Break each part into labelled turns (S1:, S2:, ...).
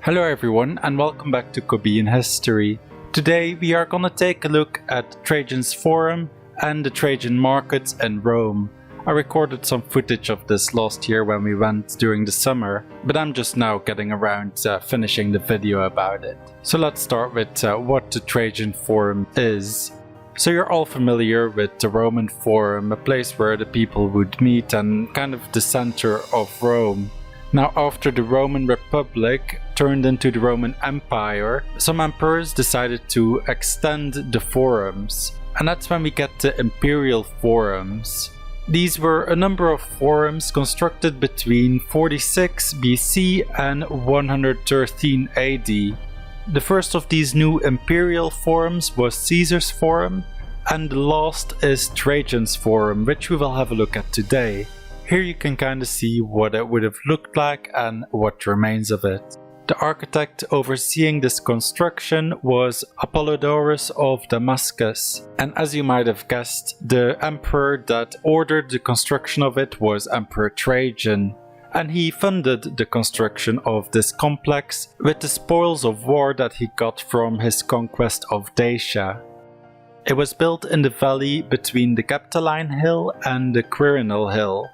S1: Hello everyone and welcome back to Kobean History. Today we are gonna take a look at Trajan's Forum and the Trajan markets in Rome. I recorded some footage of this last year when we went during the summer, but I'm just now getting around to finishing the video about it. So let's start with what the Trajan Forum is. So you're all familiar with the Roman Forum, a place where the people would meet and kind of the center of Rome. Now, after the Roman Republic turned into the Roman Empire, some emperors decided to extend the forums. And that's when we get the imperial forums. These were a number of forums constructed between 46 BC and 113 AD. The first of these new imperial forums was Caesar's Forum, and the last is Trajan's Forum, which we will have a look at today. Here you can kind of see what it would have looked like and what remains of it. The architect overseeing this construction was Apollodorus of Damascus, and as you might have guessed, the emperor that ordered the construction of it was Emperor Trajan, and he funded the construction of this complex with the spoils of war that he got from his conquest of Dacia. It was built in the valley between the Capitoline Hill and the Quirinal Hill.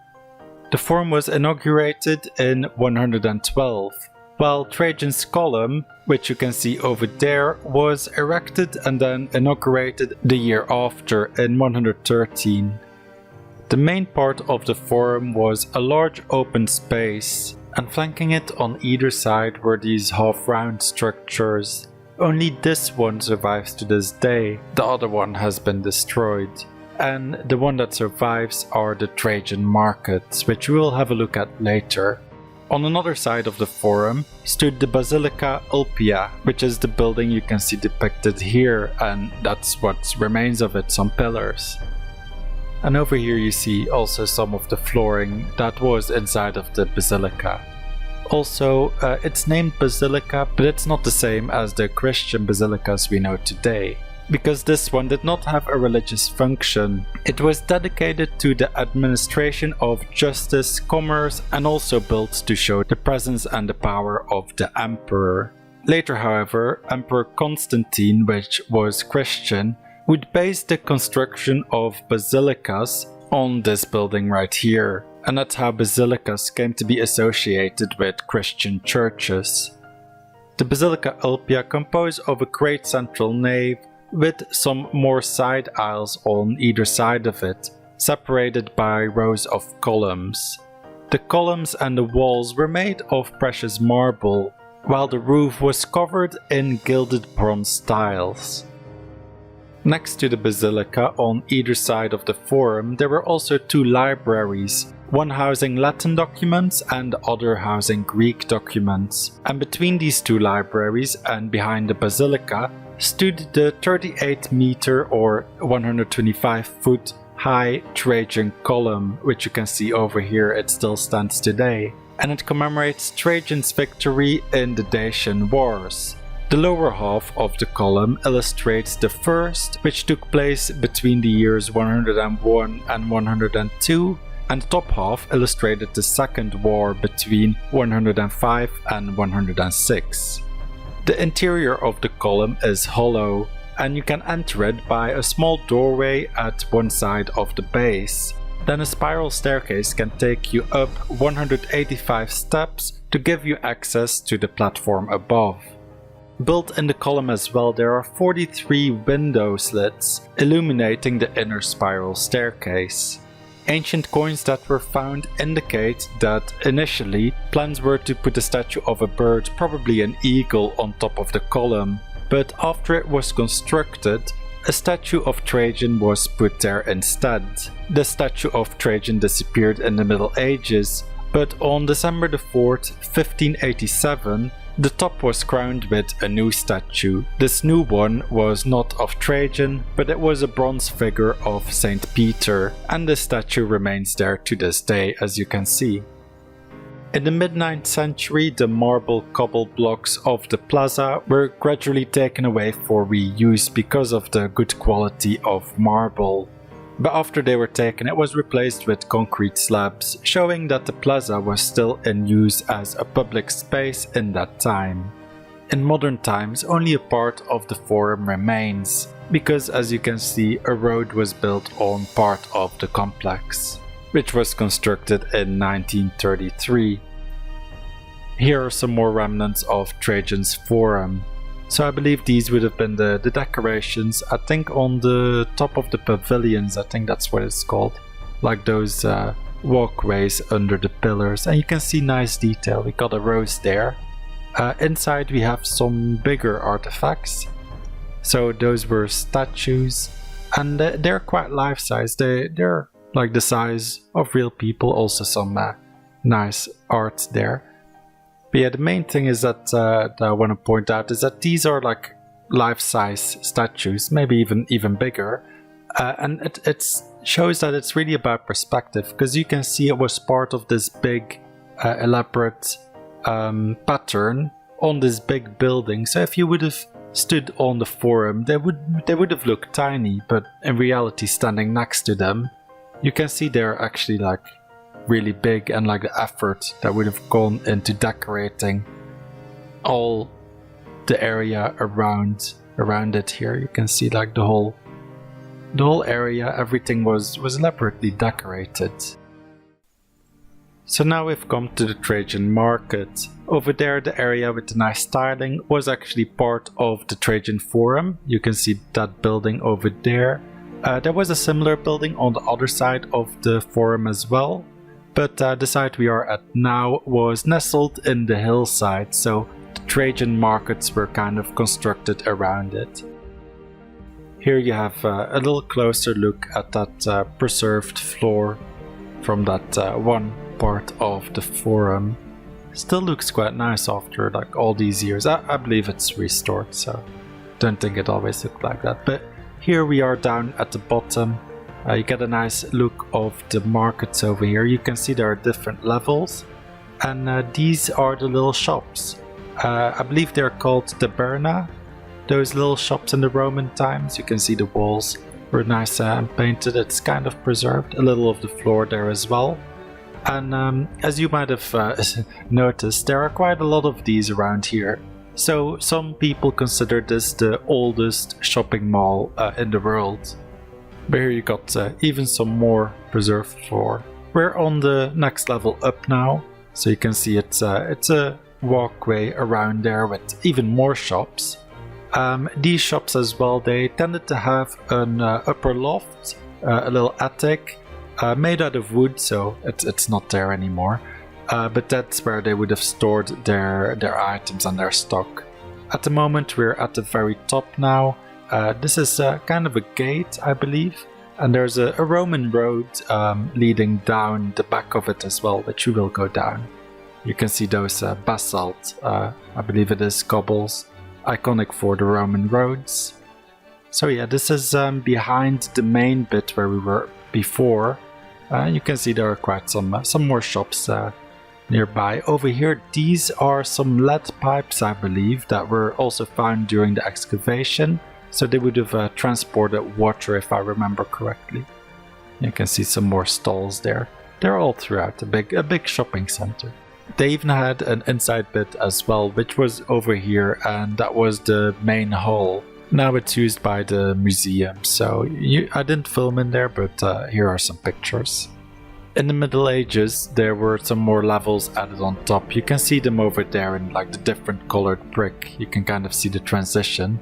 S1: The forum was inaugurated in 112, while Trajan's Column, which you can see over there, was erected and then inaugurated the year after in 113. The main part of the forum was a large open space, and flanking it on either side were these half-round structures. Only this one survives to this day, the other one has been destroyed. And the one that survives are the Trajan markets, which we will have a look at later. On another side of the forum stood the Basilica Ulpia, which is the building you can see depicted here, and that's what remains of it, some pillars. And over here you see also some of the flooring that was inside of the basilica. Also, it's named Basilica, but it's not the same as the Christian basilicas we know today, because this one did not have a religious function. It was dedicated to the administration of justice, commerce, and also built to show the presence and the power of the emperor. Later, however, Emperor Constantine, which was Christian, would base the construction of basilicas on this building right here. And that's how basilicas came to be associated with Christian churches. The Basilica Ulpia composed of a great central nave with some more side aisles on either side of it, separated by rows of columns. The columns and the walls were made of precious marble, while the roof was covered in gilded bronze tiles. Next to the basilica, on either side of the forum, there were also two libraries, one housing Latin documents and the other housing Greek documents. And between these two libraries and behind the basilica stood the 38-meter or 125-foot high Trajan column, which you can see over here. It still stands today, and it commemorates Trajan's victory in the Dacian Wars. The lower half of the column illustrates the first, which took place between the years 101 and 102, and the top half illustrated the second war between 105 and 106. The interior of the column is hollow, and you can enter it by a small doorway at one side of the base. Then a spiral staircase can take you up 185 steps to give you access to the platform above. Built in the column as well, there are 43 window slits illuminating the inner spiral staircase. Ancient coins that were found indicate that initially plans were to put a statue of a bird, probably an eagle, on top of the column, but after it was constructed, a statue of Trajan was put there instead. The statue of Trajan disappeared in the Middle Ages, but on December the 4th, 1587, the top was crowned with a new statue. This new one was not of Trajan, but it was a bronze figure of Saint Peter, and the statue remains there to this day, as you can see. In the mid-9th century, the marble cobble blocks of the plaza were gradually taken away for reuse because of the good quality of marble. But after they were taken, it was replaced with concrete slabs, showing that the plaza was still in use as a public space in that time. In modern times, only a part of the forum remains, because as you can see, a road was built on part of the complex, which was constructed in 1933. Here are some more remnants of Trajan's Forum. So I believe these would have been the decorations, I think on the top of the pavilions, I think that's what it's called. Like those walkways under the pillars, and you can see nice detail. We got a rose there. Inside we have some bigger artifacts. So those were statues, and they're quite life-size. They're like the size of real people. Also some nice art there. But yeah, the main thing is that I want to point out is that these are like life-size statues, maybe even bigger, and it shows that it's really about perspective, because you can see it was part of this big, elaborate pattern on this big building. So if you would have stood on the forum, they would have looked tiny, but in reality, standing next to them, you can see they're actually like really big, and like the effort that would have gone into decorating all the area around it here. You can see like the whole area, everything was elaborately decorated. So now we've come to the Trajan market. Over there, the area with the nice styling was actually part of the Trajan Forum. You can see that building over there. There was a similar building on the other side of the forum as well, but the site we are at now was nestled in the hillside, so the Trajan markets were kind of constructed around it. Here you have a little closer look at that preserved floor from that one part of the forum. Still looks quite nice after like all these years. I believe it's restored, so don't think it always looked like that. But here we are down at the bottom. You get a nice look of the markets over here. You can see there are different levels, and these are the little shops. I believe they're called the Berna. Those little shops in the Roman times. You can see the walls were nice and painted. It's kind of preserved. A little of the floor there as well. And as you might have noticed, there are quite a lot of these around here. So some people consider this the oldest shopping mall in the world. But here you got even some more preserved floor. We're on the next level up now, so you can see it's a walkway around there with even more shops. These shops as well, they tended to have an upper loft, a little attic, made out of wood, so it's not there anymore. But that's where they would have stored their items and their stock. At the moment we're at the very top now. This is kind of a gate, I believe, and there's a Roman road leading down the back of it as well, which you will go down. You can see those basalt, I believe it is cobbles, iconic for the Roman roads. So yeah, this is behind the main bit where we were before. You can see there are quite some more shops nearby. Over here, these are some lead pipes, I believe, that were also found during the excavation. So they would have transported water, if I remember correctly. You can see some more stalls there. They're all throughout a big shopping center. They even had an inside bit as well, which was over here, and that was the main hall. Now it's used by the museum, so I didn't film in there, but here are some pictures. In the Middle Ages, there were some more levels added on top. You can see them over there in like the different colored brick. You can kind of see the transition.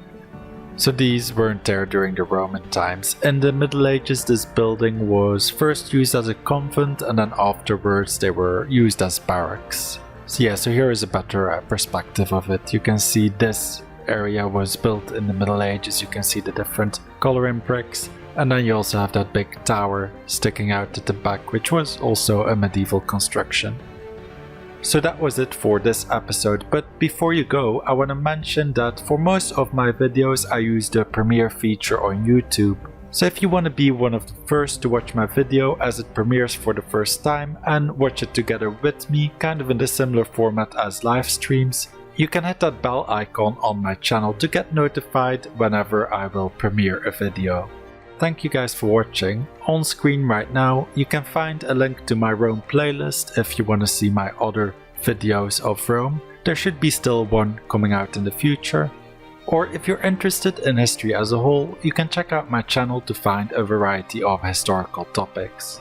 S1: So these weren't there during the Roman times. In the Middle Ages, this building was first used as a convent, and then afterwards they were used as barracks. So yeah, so here is a better perspective of it. You can see this area was built in the Middle Ages. You can see the different coloring bricks, and then you also have that big tower sticking out at the back, which was also a medieval construction. So that was it for this episode, but before you go, I want to mention that for most of my videos I use the premiere feature on YouTube. So if you want to be one of the first to watch my video as it premieres for the first time and watch it together with me, kind of in the similar format as live streams, you can hit that bell icon on my channel to get notified whenever I will premiere a video. Thank you guys for watching. On screen right now you can find a link to my Rome playlist if you want to see my other videos of Rome. there should be still one coming out in the future. Or if you're interested in history as a whole, you can check out my channel to find a variety of historical topics.